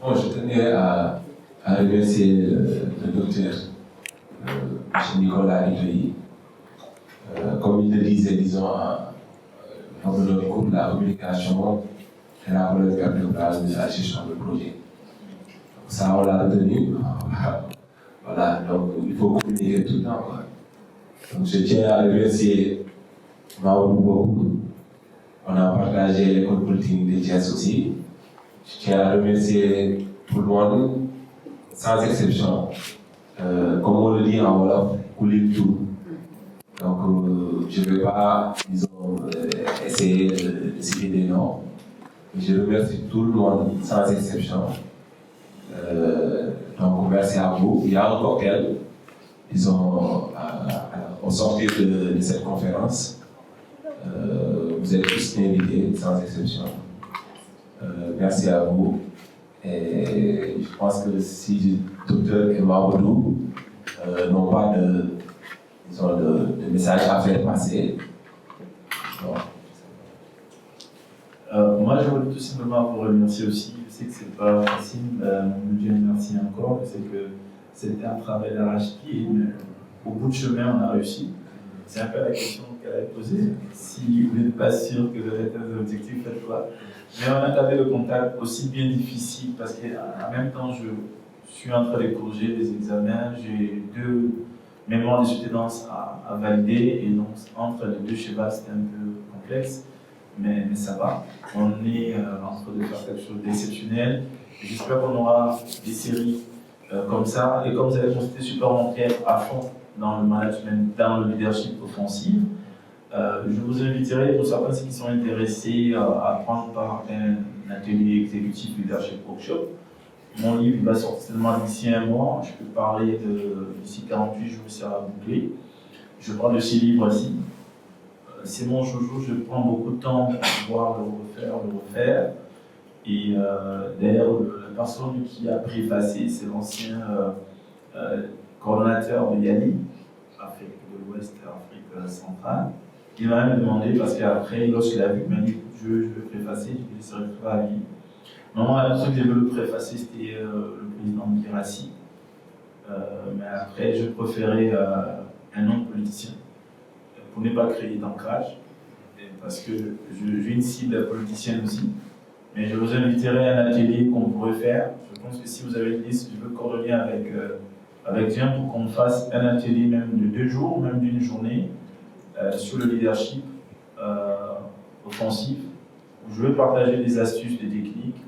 Bon, je tenais à remercier le docteur M. Nicolas Itoyi. Comme il le disait, disons, lors de notre cours, la communication est la colonne vertébrale de la gestion de projet. Ça, on l'a retenu. Voilà, donc il faut communiquer tout le temps. Quoi. Donc, je tiens à remercier Maodo Boubou. On a partagé l'école politique de Thiès aussi. Je tiens à remercier tout le monde, sans exception. Comme on le dit en Wolof, couler tout. Donc, je ne vais pas, disons, essayer de citer des noms. Je remercie tout le monde, sans exception. Donc, merci à vous. Il y a un cocktail, disons, au sortir de cette conférence. Vous êtes tous invités, sans exception. Merci à vous. Et je pense que si le docteur et Maodo n'ont pas de message à faire passer. Moi, je voulais tout simplement vous remercier aussi. Je sais que c'est pas facile, Dieu merci encore. Je sais que c'était un travail d'arrache-pied, mais au bout de chemin, on a réussi. C'est un peu la question qu'elle avait posée. Si vous n'êtes pas sûr que vous avez atteint vos objectifs, faites-quoi. Mais on a gardé le contact aussi bien difficile parce qu'en même temps, je suis en train de corriger des examens. J'ai 2 mémoires de soutenance à valider et donc entre les 2 schémas, c'était un peu complexe. Mais ça va. On est en train de faire quelque chose d'exceptionnel. J'espère qu'on aura des séries comme ça. Et comme vous avez constaté, supplémentaire à fond dans le management, dans le leadership offensif. Je vous inviterai, pour certains qui sont intéressés, à prendre part un atelier exécutif leadership workshop. Mon livre va sortir seulement d'ici 1 mois. Je peux parler d'ici 48 jours, ça sera bouclé. Je parle de ces livres-ci. C'est mon joujou, je prends beaucoup de temps pour pouvoir le refaire. Et d'ailleurs, la personne qui a préfacé, c'est l'ancien coordonnateur de YALI, Afrique de l'Ouest, Afrique centrale. Il m'a même demandé, parce qu'après, lorsqu'il a vu, il m'a dit je veux préfacer, je serai très ravi. Normalement, la personne qui devait le préfacer, c'était le président Girassi. Mais après, je préférais un autre politicien, pour ne pas créer d'ancrage, parce que j'ai une cible politicienne aussi. Mais je vous inviterai à un atelier qu'on pourrait faire. Je pense que si vous avez une liste, je peux coordonner avec Jean pour qu'on fasse un atelier même de 2 jours, même d'une journée, sur le leadership offensif. Je vais partager des astuces, des techniques.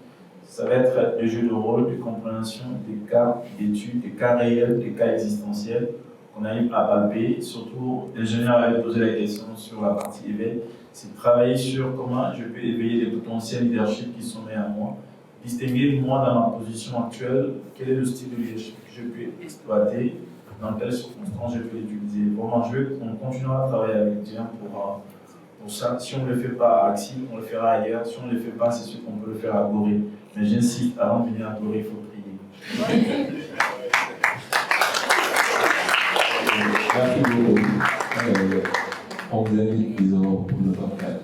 Ça va être des jeux de rôle, de compréhension, des cas d'études, des cas réels, des cas existentiels qu'on arrive à palper. Surtout, l'ingénieur avait posé la question sur la partie éveil, c'est de travailler sur comment je peux éveiller les potentiels leadership qui sont nés à moi, distinguer moi dans ma position actuelle, quel est le style de leadership que je peux exploiter, dans quelles circonstances je peux l'utiliser. Vraiment, on continuera à travailler avec Dieu pour ça. Si on ne le fait pas à Axi, on le fera ailleurs. Si on ne le fait pas, c'est sûr qu'on peut le faire à Gorée. Mais j'insiste, avant de venir à Gorée, il faut prier. Merci beaucoup. On vous invite, disons, pour le podcast.